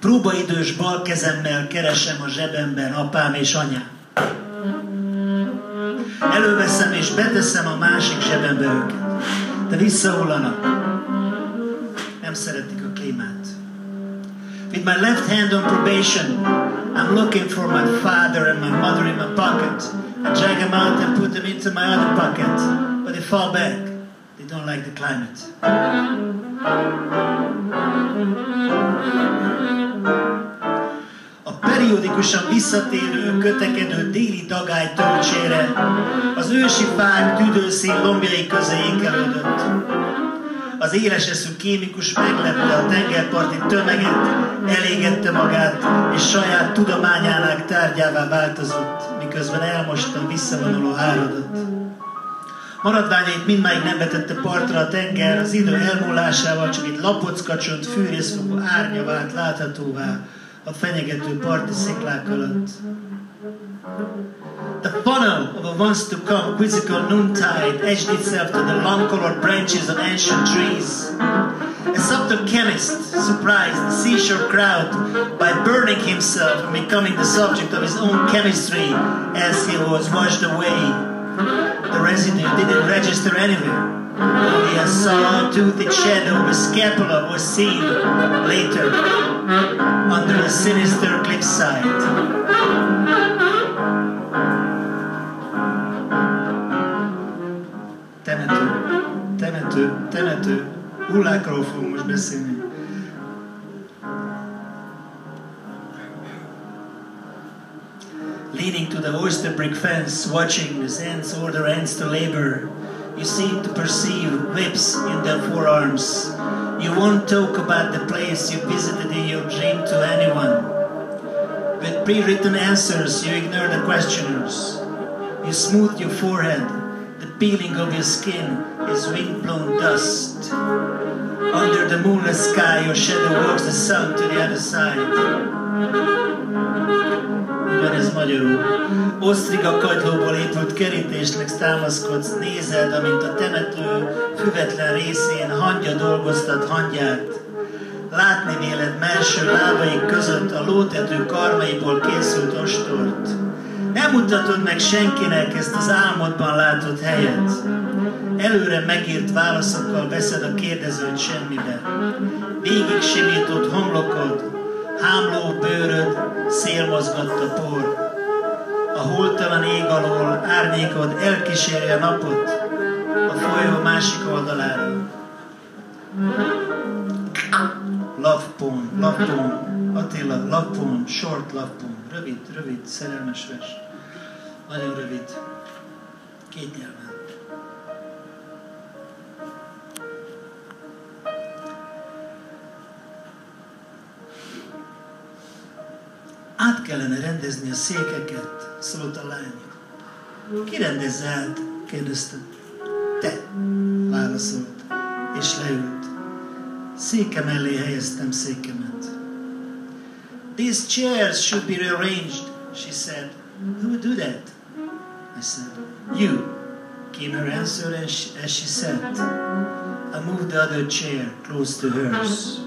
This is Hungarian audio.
Próbaidős bal kezemmel keresem a zsebemben apám és anyám. Előveszem és beteszem a másik zsebembe őket. De visszahullanak. Nem szeretik a klímát. With my left hand on probation, I'm looking for my father and my mother in my pocket. I drag them out and put them into my other pocket. But they fall back. They don't like the climate. A periódikusan visszatérő, kötekedő déli dagály töltsére az ősi fák tüdőszín lombjai közé ékelődött. Az éleseszű kémikus meglepte a tengerparti tömeget, elégette magát, és saját tudományának tárgyává változott, miközben elmosta a visszavonuló áradat. Maradványait mindmáig nem vetette partra a tenger, az idő elmúlásával csak egy lapockacsont fűrészfogó árnya vált láthatóvá a fenyegető parti sziklák alatt. The funnel of a once-to-come quizzical noontide edged itself to the long-colored branches of ancient trees. A subtle chemist surprised the seashore crowd by burning himself and becoming the subject of his own chemistry as he was washed away. The residue didn't register anywhere. Only a saw-toothed shadow of a scapula was seen later under a sinister cliffside. Temető. Hullákról fogunk most beszélni. Leaning to the oyster brick fence, watching the ants order ants to labor, you seem to perceive whips in their forearms. You won't talk about the place you visited in your dream to anyone. With pre-written answers, you ignore the questioners. You smooth your forehead. The peeling of your skin is wind-blown dust. Under the moonless sky, your shadow walks the sun to the other side. Ez magyarul. Osztriga kagylóból épült kerítésnek támaszkodsz, nézed, amint a temető füvetlen részén hangya dolgoztat hangyát. Látni véled melső lábaik között a lótető karmaiból készült ostort. Nem mutatod meg senkinek ezt az álmodban látott helyet. Előre megírt válaszokkal veszed a kérdezőt semmibe. Végig simított homlokod, hámló bőröd, szélmozgatta por. A holtalan ég alól árnyékod elkíséri a napot a folyó másik oldalára. Love poem, Attila, love poem, short love poem. Rövid, szerelmes vers. Nagyon rövid. 2 nyelven. Át kellene rendezni a székeket, szólt a lány. Ki rendezze át? Kérdezte. Te, válaszolt, és leült. Széke mellé helyeztem székemet. These chairs should be rearranged, she said. Who would do that? I said. You, came her answer as she sat. I moved the other chair close to hers.